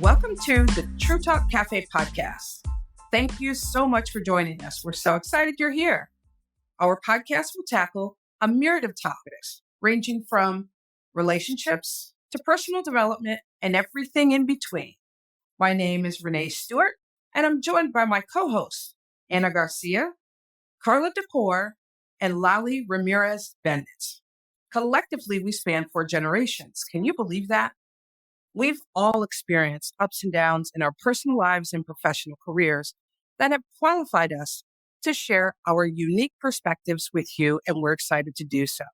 Welcome to the True Talk Café podcast. Thank you so much for joining us. We're so excited you're here. Our podcast will tackle a myriad of topics, ranging from relationships to personal development and everything in between. My name is Renee Stewart, and I'm joined by my co-hosts, Anna Garcia, Carla Decor, and Lali Ramirez-Bennett. Collectively, we span 4 generations. Can you believe that? We've all experienced ups and downs in our personal lives and professional careers that have qualified us to share our unique perspectives with you, and we're excited to do so.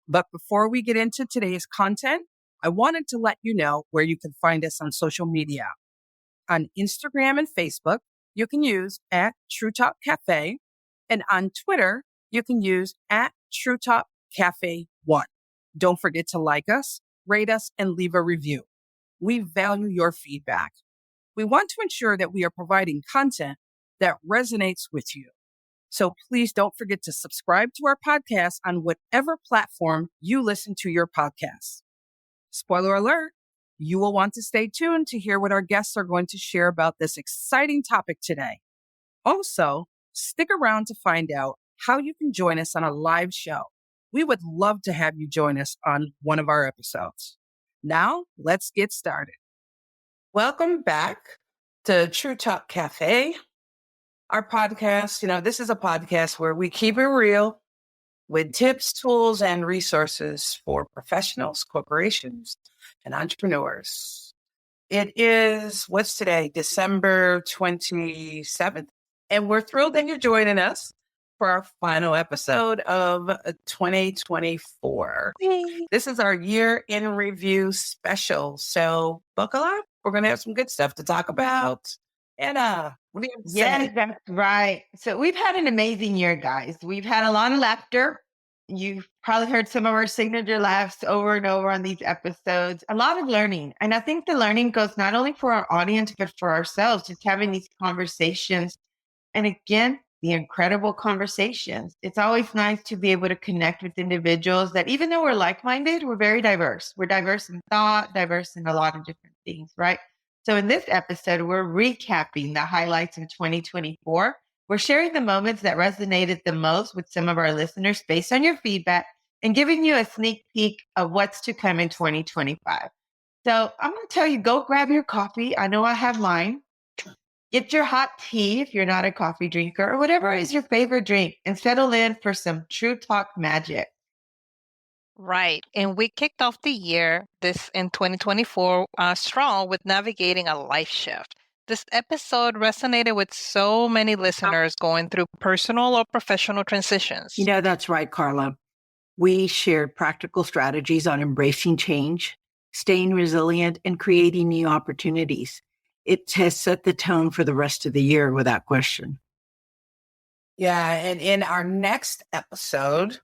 But before we get into today's content, I wanted to let you know where you can find us on social media. On Instagram and Facebook, you can use @TrueTalkCafe, and on Twitter, you can use @TrueTalkCafe1. Don't forget to like us, rate us, and leave a review. We value your feedback. We want to ensure that we are providing content that resonates with you. So please don't forget to subscribe to our podcast on whatever platform you listen to your podcasts. Spoiler alert, you will want to stay tuned to hear what our guests are going to share about this exciting topic today. Also, stick around to find out how you can join us on a live show. We would love to have you join us on one of our episodes. Now, let's get started. Welcome back to True Talk Cafe, our podcast. This is a podcast where we keep it real with tips, tools, and resources for professionals, corporations, and entrepreneurs. It is, what's today? December 27th. And we're thrilled that you're joining us for our final episode of 2024. Hey. This is our year in review special. So buckle up. We're going to have some good stuff to talk about. Anna, what do you have to say? Yes, that's right. So we've had an amazing year, guys. We've had a lot of laughter. You've probably heard some of our signature laughs over and over on these episodes. A lot of learning. And I think the learning goes not only for our audience, but for ourselves, just having these conversations. And again, the incredible conversations. It's always nice to be able to connect with individuals that even though we're like-minded, we're very diverse. We're diverse in thought, diverse in a lot of different things, right? So in this episode, we're recapping the highlights of 2024. We're sharing the moments that resonated the most with some of our listeners based on your feedback and giving you a sneak peek of what's to come in 2025. So I'm going to tell you, go grab your coffee. I know I have mine. Get your hot tea if you're not a coffee drinker or whatever is your favorite drink and settle in for some True Talk magic. Right. And we kicked off the year in 2024 strong with navigating a life shift. This episode resonated with so many listeners going through personal or professional transitions. That's right, Carla. We shared practical strategies on embracing change, staying resilient, and creating new opportunities. It has set the tone for the rest of the year without question. Yeah, and in our next episode,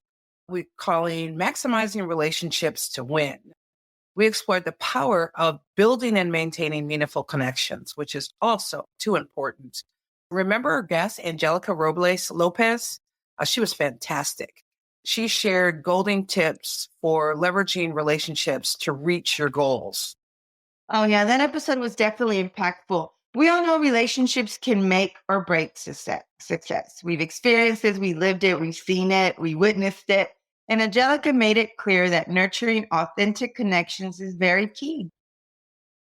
we're calling Maximizing Relationships to Win. We explored the power of building and maintaining meaningful connections, which is also too important. Remember our guest, Angelica Robles Lopez? She was fantastic. She shared golden tips for leveraging relationships to reach your goals. Oh, yeah, that episode was definitely impactful. We all know relationships can make or break success. We've experienced it, we lived it, we've seen it, we witnessed it. And Angelica made it clear that nurturing authentic connections is very key.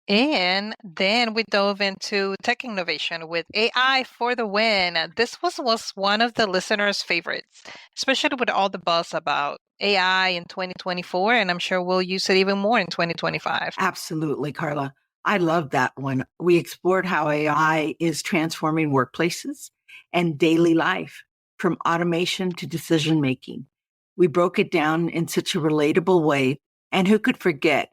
And then we dove into tech innovation with AI for the win. This was one of the listeners' favorites, especially with all the buzz about AI in 2024. And I'm sure we'll use it even more in 2025. Absolutely, Carla. I love that one. We explored how AI is transforming workplaces and daily life, from automation to decision-making. We broke it down in such a relatable way. And who could forget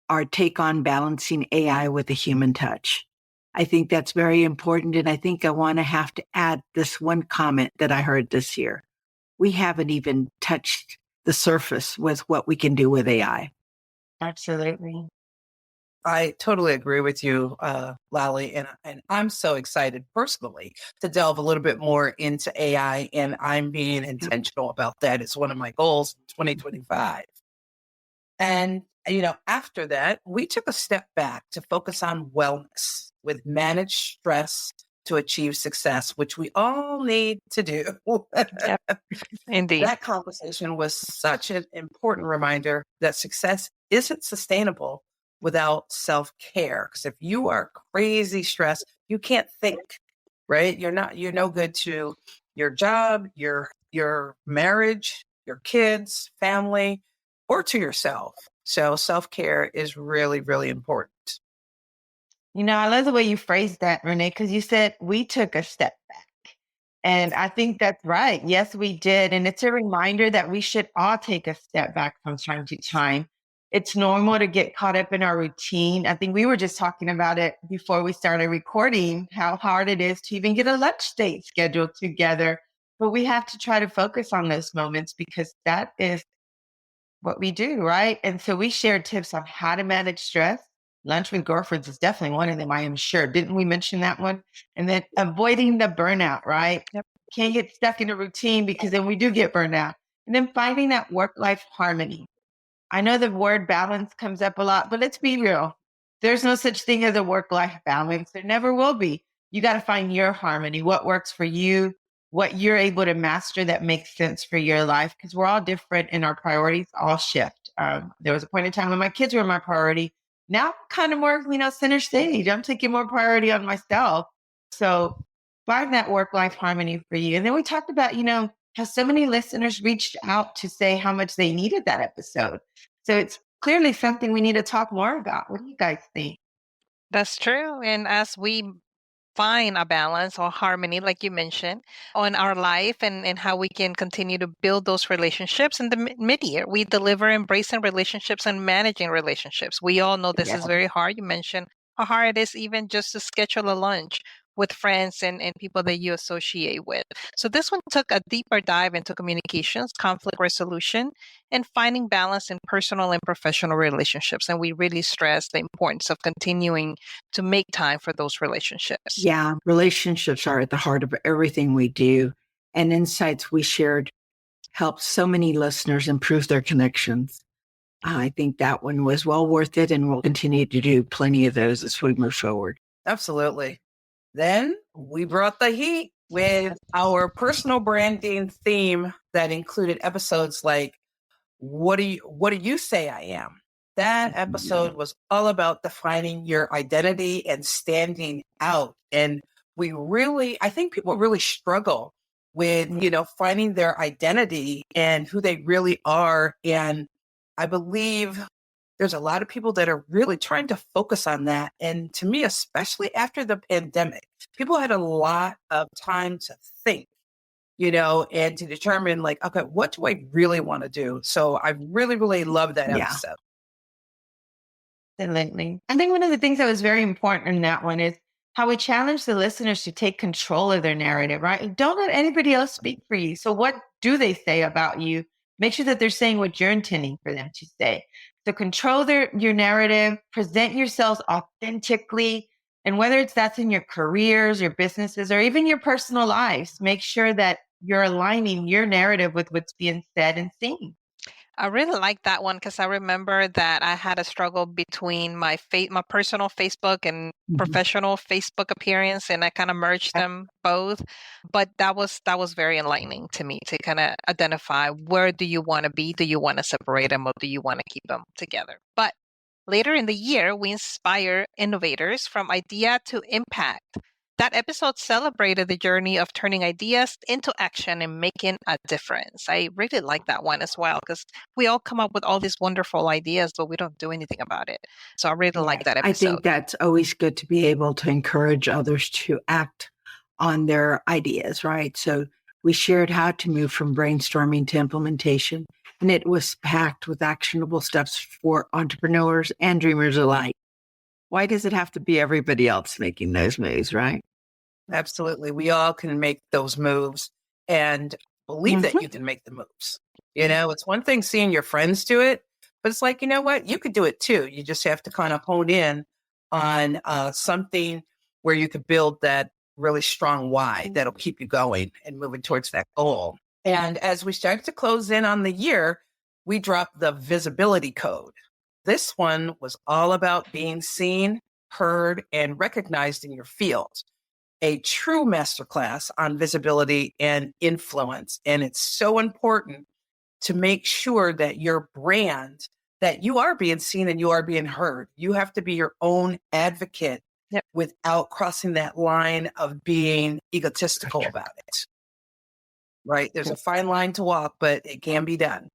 our take on balancing AI with a human touch? I think that's very important. And I think I want to have to add this one comment that I heard this year. We haven't even touched the surface with what we can do with AI. Absolutely. I totally agree with you, Lali, and I'm so excited personally to delve a little bit more into AI, and I'm being intentional about that. It's one of my goals in 2025. And After that, we took a step back to focus on wellness with managed stress to achieve success, which we all need to do. Yep, indeed. That conversation was such an important reminder that success isn't sustainable without self-care. Because if you are crazy stressed, you can't think, right? You're no good to your job, your marriage, your kids, family, or to yourself. So self-care is really, really important. I love the way you phrased that, Renee, because you said we took a step back. And I think that's right. Yes, we did. And it's a reminder that we should all take a step back from time to time. It's normal to get caught up in our routine. I think we were just talking about it before we started recording, how hard it is to even get a lunch date scheduled together. But we have to try to focus on those moments because that is what we do, right? And so we shared tips on how to manage stress. Lunch with girlfriends is definitely one of them, I am sure. Didn't we mention that one? And then avoiding the burnout, right? Yep. Can't get stuck in a routine because then we do get burned out. And then finding that work-life harmony. I know the word balance comes up a lot, but let's be real. There's no such thing as a work-life balance. There never will be. You got to find your harmony, what works for you, what you're able to master that makes sense for your life, because we're all different and our priorities all shift. There was a point in time when my kids were my priority. Now I'm kind of more, center stage. I'm taking more priority on myself. So find that work-life harmony for you. And then we talked about, how so many listeners reached out to say how much they needed that episode. So it's clearly something we need to talk more about. What do you guys think? That's true. And as we find a balance or harmony, like you mentioned, on our life and how we can continue to build those relationships in the mid-year. We deliver embracing relationships and managing relationships. We all know this Yeah. is very hard. You mentioned how hard it is even just to schedule a lunch with friends and people that you associate with. So this one took a deeper dive into communications, conflict resolution, and finding balance in personal and professional relationships. And we really stress the importance of continuing to make time for those relationships. Yeah, relationships are at the heart of everything we do. And insights we shared helped so many listeners improve their connections. I think that one was well worth it, and we'll continue to do plenty of those as we move forward. Absolutely. Then we brought the heat with our personal branding theme that included episodes like what do you say I am? That episode was all about defining your identity and standing out. And I think people really struggle with, finding their identity and who they really are. And I believe there's a lot of people that are really trying to focus on that. And to me, especially after the pandemic, people had a lot of time to think, and to determine like, okay, what do I really want to do? So I really, really love that Yeah. episode. Absolutely. I think one of the things that was very important in that one is how we challenge the listeners to take control of their narrative, right? Don't let anybody else speak for you. So what do they say about you? Make sure that they're saying what you're intending for them to say. So control your narrative, present yourselves authentically. And whether that's in your careers, your businesses, or even your personal lives, make sure that you're aligning your narrative with what's being said and seen. I really like that one because I remember that I had a struggle between my personal Facebook and professional Facebook appearance, and I kind of merged them both. But that was very enlightening to me to kind of identify where do you want to be? Do you want to separate them, or do you want to keep them together? But later in the year, we inspire innovators from idea to impact. That episode celebrated the journey of turning ideas into action and making a difference. I really like that one as well because we all come up with all these wonderful ideas, but we don't do anything about it. So I really like that episode. I think that's always good to be able to encourage others to act on their ideas, right? So we shared how to move from brainstorming to implementation, and it was packed with actionable steps for entrepreneurs and dreamers alike. Why does it have to be everybody else making those moves, right? Absolutely. We all can make those moves and believe that you can make the moves. It's one thing seeing your friends do it, but it's like, you know what? You could do it too. You just have to kind of hone in on something where you could build that really strong why that'll keep you going and moving towards that goal. And as we start to close in on the year, we dropped the visibility code. This one was all about being seen, heard, and recognized in your field. A true masterclass on visibility and influence. And it's so important to make sure that your brand, that you are being seen and you are being heard. You have to be your own advocate without crossing that line of being egotistical about it. Right? There's a fine line to walk, but it can be done.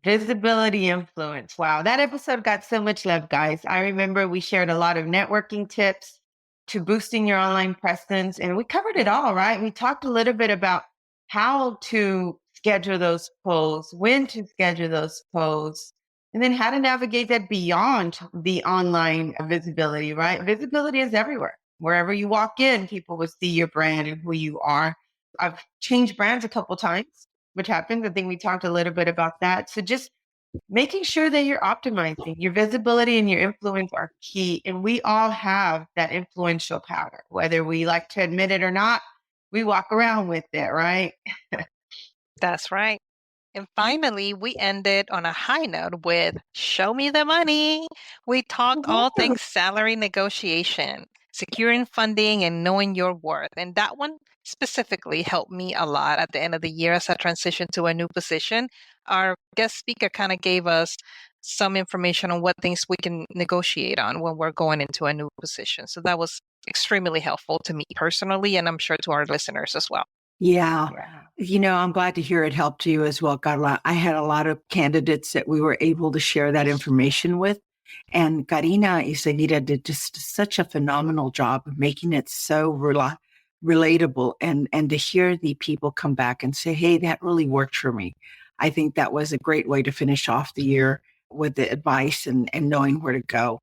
Visibility influence. Wow. That episode got so much love, guys. I remember we shared a lot of networking tips to boosting your online presence, and we covered it all, right? We talked a little bit about how to schedule those posts, when to schedule those posts, and then how to navigate that beyond the online visibility, right? Visibility is everywhere. Wherever you walk in, people will see your brand and who you are. I've changed brands a couple times, which happens. I think we talked a little bit about that. So just making sure that you're optimizing your visibility and your influence are key. And we all have that influential power, whether we like to admit it or not. We walk around with it, right? That's right. And finally, we ended on a high note with Show Me the Money. We talked all things salary negotiation, securing funding, and knowing your worth. And that one specifically helped me a lot at the end of the year as I transitioned to a new position. Our guest speaker kind of gave us some information on what things we can negotiate on when we're going into a new position. So that was extremely helpful to me personally, and I'm sure to our listeners as well. Yeah. I'm glad to hear it helped you as well. I had a lot of candidates that we were able to share that information with. And Karina Izaguirre did just such a phenomenal job of making it so relatable. And to hear the people come back and say, hey, that really worked for me. I think that was a great way to finish off the year with the advice and knowing where to go.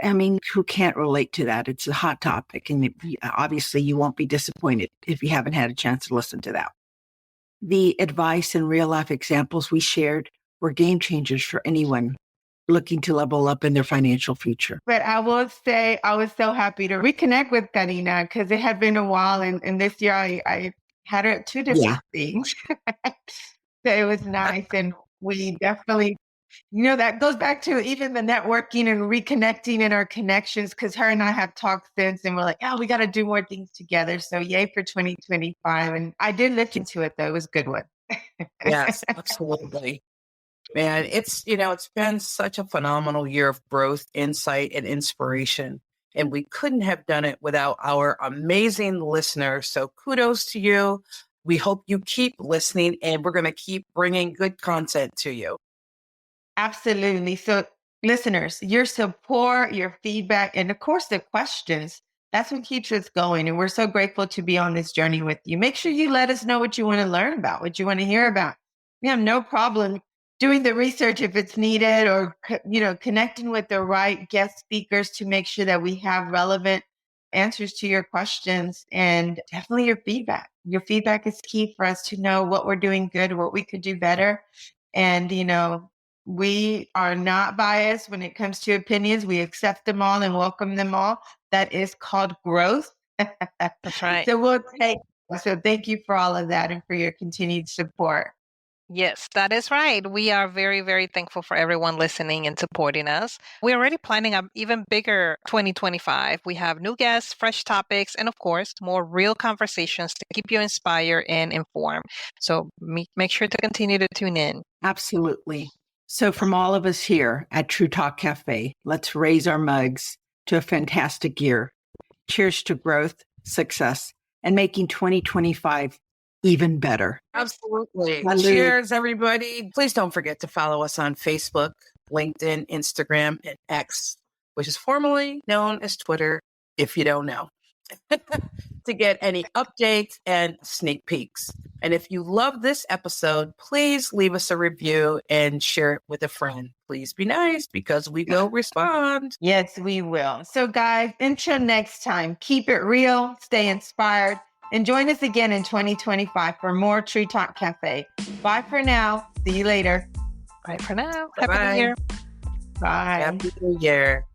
I mean, who can't relate to that? It's a hot topic. And obviously you won't be disappointed if you haven't had a chance to listen to that. The advice and real life examples we shared were game changers for anyone looking to level up in their financial future. But I will say I was so happy to reconnect with Karina because it had been a while. And this year I had her at two different things. So it was nice. And we definitely, that goes back to even the networking and reconnecting in our connections, because her and I have talked since and we're like, we got to do more things together. So yay for 2025. And I did listen to it, though. It was a good one. Yes, absolutely. Man, it's been such a phenomenal year of growth, insight, and inspiration. And we couldn't have done it without our amazing listeners. So kudos to you. We hope you keep listening, and we're going to keep bringing good content to you. Absolutely. So listeners, your support, your feedback, and of course the questions, that's what keeps us going. And we're so grateful to be on this journey with you. Make sure you let us know what you want to learn about, what you want to hear about. We have no problem doing the research if it's needed, or, connecting with the right guest speakers to make sure that we have relevant answers to your questions, and definitely your feedback. Your feedback is key for us to know what we're doing good, what we could do better. And, we are not biased when it comes to opinions. We accept them all and welcome them all. That is called growth. That's right. So thank you for all of that and for your continued support. Yes, that is right. We are very, very thankful for everyone listening and supporting us. We're already planning an even bigger 2025. We have new guests, fresh topics, and of course, more real conversations to keep you inspired and informed. So make sure to continue to tune in. Absolutely. So from all of us here at True Talk Cafe, let's raise our mugs to a fantastic year. Cheers to growth, success, and making 2025 even better. Absolutely. Salud. Cheers, everybody. Please don't forget to follow us on Facebook, LinkedIn, Instagram, and X, which is formerly known as Twitter, if you don't know, to get any updates and sneak peeks. And if you love this episode, please leave us a review and share it with a friend. Please be nice, because we will respond. Yes, we will. So guys, until next time, keep it real, stay inspired, and join us again in 2025 for more True Talk Cafe. Bye for now. See you later. Bye for now. Bye-bye. Happy New Year. Bye. Happy New Year.